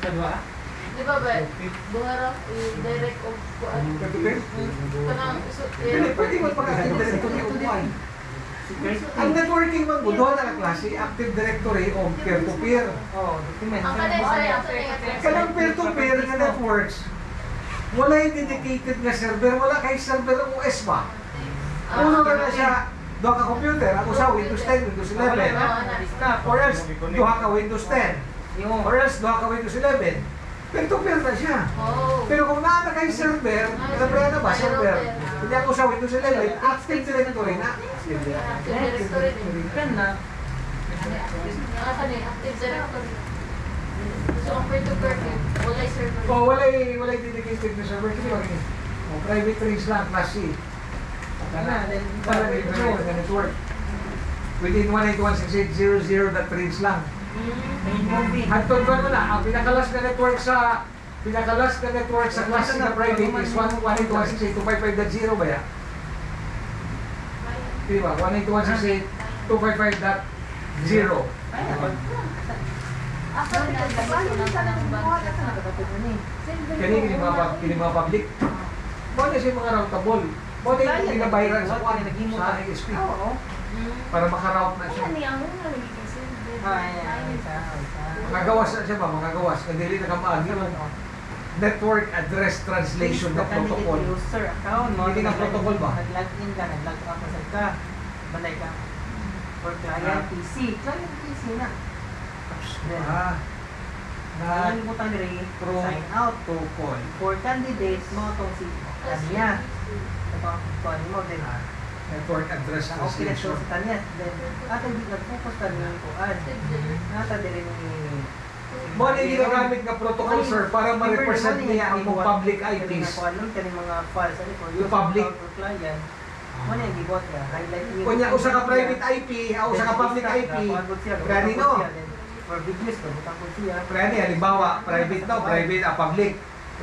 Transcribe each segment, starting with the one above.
Di ba ba? Buharap, direct of kuan. Kanang Pwede mo pag-active directory o kuan. Ang networking man mo, doon ang klase, active directory o peer-to-peer. ang kanay sa Kanang peer-to-peer nga networks, wala yung dedicated nga server, wala kay server ang OS ba? Puno na siya, doon ka computer, ang usa Windows 10, Windows 11. Or else, doon ka Windows 10. Or else, doon ka Windows 11. Peer-to-peer na siya. Pero kung naana kay server, server na ba? Server. Hindi ako sa Windows 11, active directory na. directory din. Active directory. So, ang peer-to-peer, wala server. O, walay dedicated na server. Hindi ba ganyan? O, private trains lang, class C. Para may network. Within 181.68.00.trains lang. Hantod ba mo na, ang pinakalas na network sa class na private is 181.68.255.0 ba yan? Di ba? 181.68.255.0. Kini mga public. Muna siya mga routable. Muna yung pinabayaran sa kuwan sa ISP. Para makaroute na siya. Magagawas na siya ba? Magagawas. Kadili na kamaagi. Network Address Translation na protocol. Hindi na protocol ba? Nag-login ka, nag-log out na ka. Balay ka. For client PC. Client PC na. Ang butang dire, sign out. Protocol. For candidates, mga itong si Tanya. Ito ang mo din. Network Address Okay na siya Translation. sa Tanya. Then, ata hindi nag-focus ka niya ko. Nata dire ni... Muna yung ginagamit nga protocol, sir, para ma-represent niya ang mga public IPs. Kani mga files ani for Yung public. client. Muna yung gibuhat niya. Highlight niya. Kunya, usa ka private IP, usa ka public IP. Gani no? For business, butang ko siya. Gani, halimbawa, private no, private, public.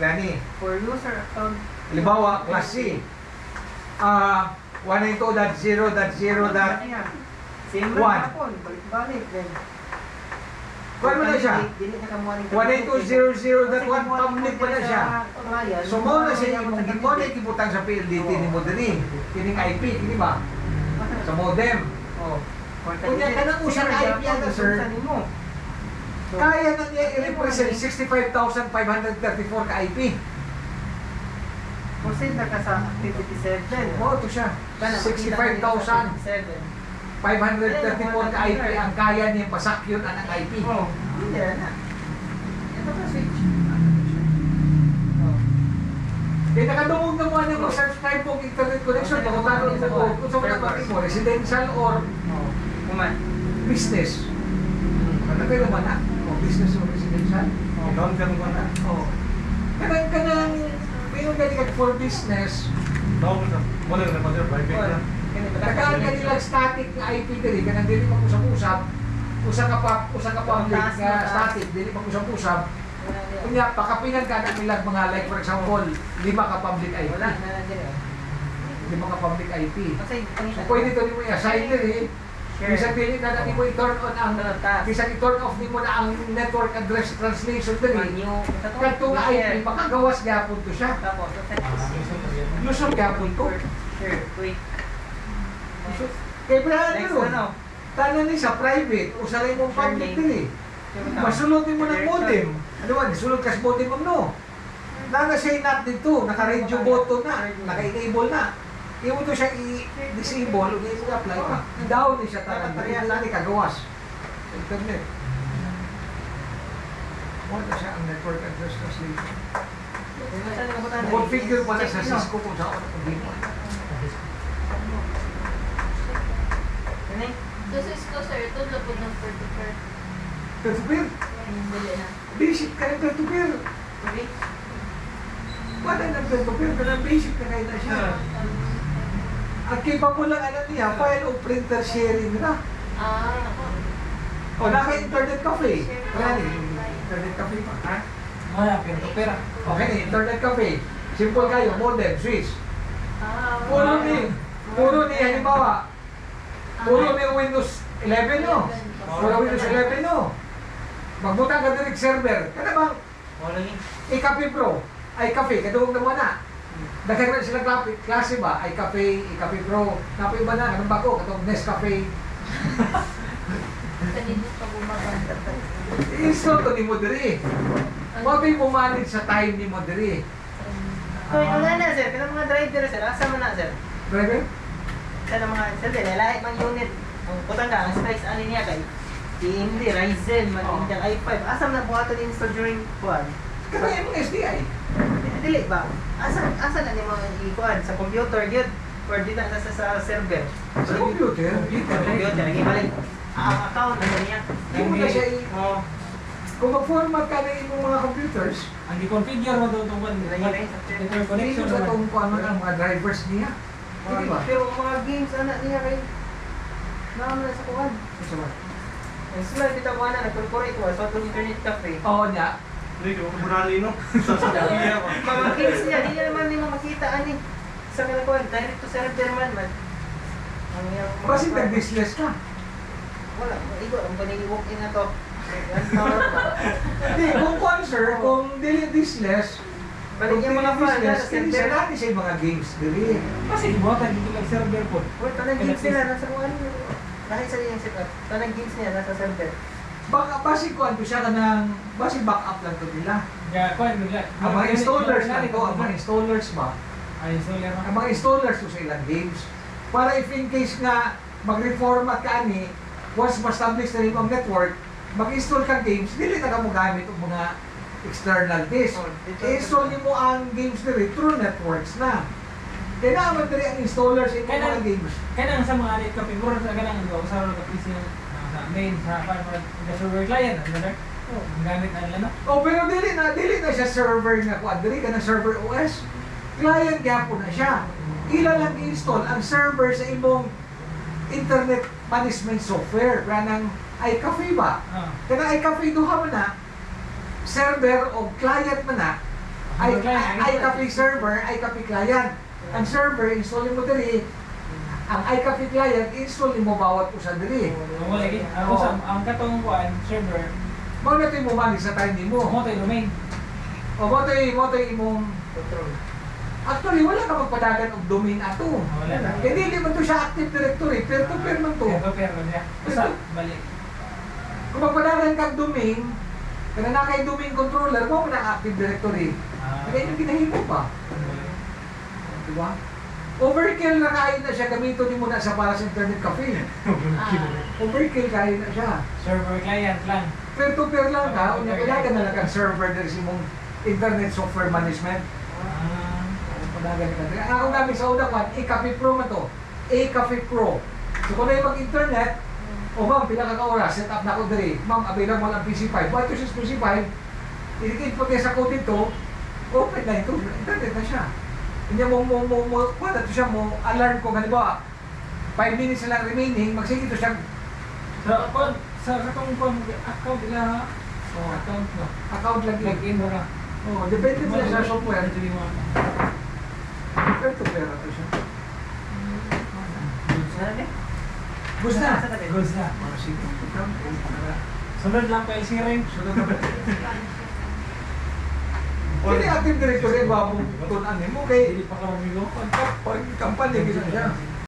Gani. For user account, Halimbawa, class C. 192.0.0. same One. lang hapon. Balik-balik. Then, Kuwan mo na siya. 192.0.0.1 public pa na siya. So mo na siya yung mo na ikibutang sa PLDT ni mo diri. Kining IP, kini ba? Sa modem. Kunya ka na usang IP yan, sir. Kaya na niya i-represent 65,534 ka IP. Percent na ka sa activity 7. Mo ito siya. 65,534 ka IP ang kaya niya pasakyon ang IP. Hindi na. Ito ka switch. Kaya nakadungog na mo niya mag-subscribe po internet connection. Nakutaro mo kung sa mga pati mo, residential or business. Matagay naman na. O business or residential. Doon ka mo na. Kanang mayroon ka for business. Doon ka mo na private na. Tagaan ka nilang static na IP diri, kanang dili mag-usap-usap. Usa ka public nga static, dili mag-usap-usap. Kunya, pakapinan ka na nilang mga like for example, 5 ka public IP. Wala na dire. 5 ka public IP. Kasi So pwede ito mo i-assign diri. Bisag dili na natin mo i-turn on ang bisag i-turn off nimo na ang network address translation diri. Kadto nga IP makagawas gyapon to siya. Tapos Lusog gyapon to. sure, wait. Kaya pala Next ano? ano? Tanan ni sa private o sa imong public diri. Masulod mo ng modem. Ano ba, sulod ka sa modem mo no? Nana siya not dito, naka-radio button na, naka-enable na. Iwo to siya i-disable, o i-apply pa. Down ni siya tanan, pareha lang ni kagawas. Internet. Wala siya ang network address translation. Configure pala sa Cisco kung saan ako na So, Cisco, sir, ito lapod ng peer-to-peer. Peer-to-peer? Dili na. Basic ka ng peer-to-peer. Wala ng peer-to-peer, pero basic na kayo na siya. Ang capable lang ano niya, file o printer sharing na. O, naka-internet cafe. Rani, internet cafe pa. Ha? Wala, peer-to-peer. Okay, internet cafe. Simple kayo, modem, switch. Puro ni, halimbawa, puro ni Windows 11 no. Puro Windows 11 no. Magbutang ka direct server. Kada bang Cafe Pro, ay cafe, kadungog na mo na. Daghan na sila klase ba, ay cafe, Cafe Pro, napo iba na, anong bako, katong Nescafe. Kanino ka bumabanda. I-install to ni mo diri. Mabay mo manage sa time ni mo diri. So, ito na sir, kaya mga driver sir, asa mo na sir? Driver? Sa mga sir, lahat mang unit. Ang butang ka, ang specs ano niya kay AMD, Ryzen, Intel i5. Asa na buhaton install during kuan? Kaya yung SDI. Dili ba? Asa na ni mga ikuan sa computer gyud or di na sa server? Sa computer, Computer, lagi balik. Ang account ano niya? Hindi mo na siya Oh, kung mag-format ka ng imong mga computers, Ang i-configure mo doon tungkol hindi mo sa itong kung ano ang mga drivers niya. Hindi ba? pero mga games anak niya kay naman na sa kuan. Isa ba? Sila kita kuan na nagkorporate ko sa itong internet cafe. Oo niya. Hindi ko murali no. Sasabihin ako. Mga games niya, di niya naman nila makita ani. Sa mga kuan, direct to server man. Ang iyang mga Kasi kuan. nag-business ka. Wala, igo ang paning walk in na to. Hindi, kung concert, kung dili business, Balik yung mga fan na sa hindi server. siya natin sa mga games dili. Kasi ibuhatan dito lang server po. Uy, tanang games nila nasa kuan. Dahil sa iyang setup, tanang games niya nasa server. Baka basi ko ano siya kanang basi backup lang to nila. Kaya kuan nila. Ang mga installers na ito, ang mga installers ba? Ay installer Ang mga installers to sa ilang games. Para if in case nga mag-reformat ka ani, once ma-establish na rin ang network, mag-install kang games, dili na ka mo gamit ang mga external disk. Oh, dito- I-install niyo mo ang games diri through networks na. Kaya naman diri ang installers sa inyong mga games. Kaya nang sa mga alit configure sa kanang usaron ka PC sa main sa server client ano na. Ang gamit na nila no. Oh, pero dili na siya server nga kuan diri ka na server OS. Client gyapon na siya. Ila lang i-install ang server sa imong internet management software kanang iCafe ba? Ah. Kanang iCafe duha man na server o client man na iCafe server, iCafe client. Ang server install mo diri, ang iCafe client install mo bawat usa diri. Mo lagi. Ako sa ang katong kuan server Mao na mo manage sa time nimo. mo tayo domain. O mo tay imong Control. actually wala ka magpadagan og domain ato. Wala na. Kaya dili man to siya active directory, peer to peer man to. Pero niya. Basta balik. Kung magpadagan kag domain, kana na kay domain controller mo na active directory. Kaya yung ginahimo pa. Di ba? Overkill na kain na siya, gamiton din mo na sa para sa internet cafe. Overkill kain na siya. Server client lang. Peer to peer lang ka, unya kailangan na lang kang server dahil sa imong internet software management. Padagan ka. Ang ako namin sa una kwan, iCafe Pro man to. iCafe Pro. So kung na yung mag-internet, o ma'am, pila ka oras, set up na ako diri. Ma'am, available ang PC5. Why to sa PC5? I-input niya sa code dito, open na ito, internet na siya. Hindi kuha na ito siya, mo alarm ko, halimbawa, 5 minutes na lang remaining, magsige ito siya, Sa kuan sa katong kuan account nila. Oh, account mo. account lagi. Login mo na. Oh, depende mo sa software. Dili mo. Peer to peer ito siya. Ano ni? Gusto na. Goods na. Oh, sige. Sunod lang kay Siring. Sunod na ba? Hindi active directory, babong tunan mo kay Dili pa ka mamigo. pag kampanya gina siya.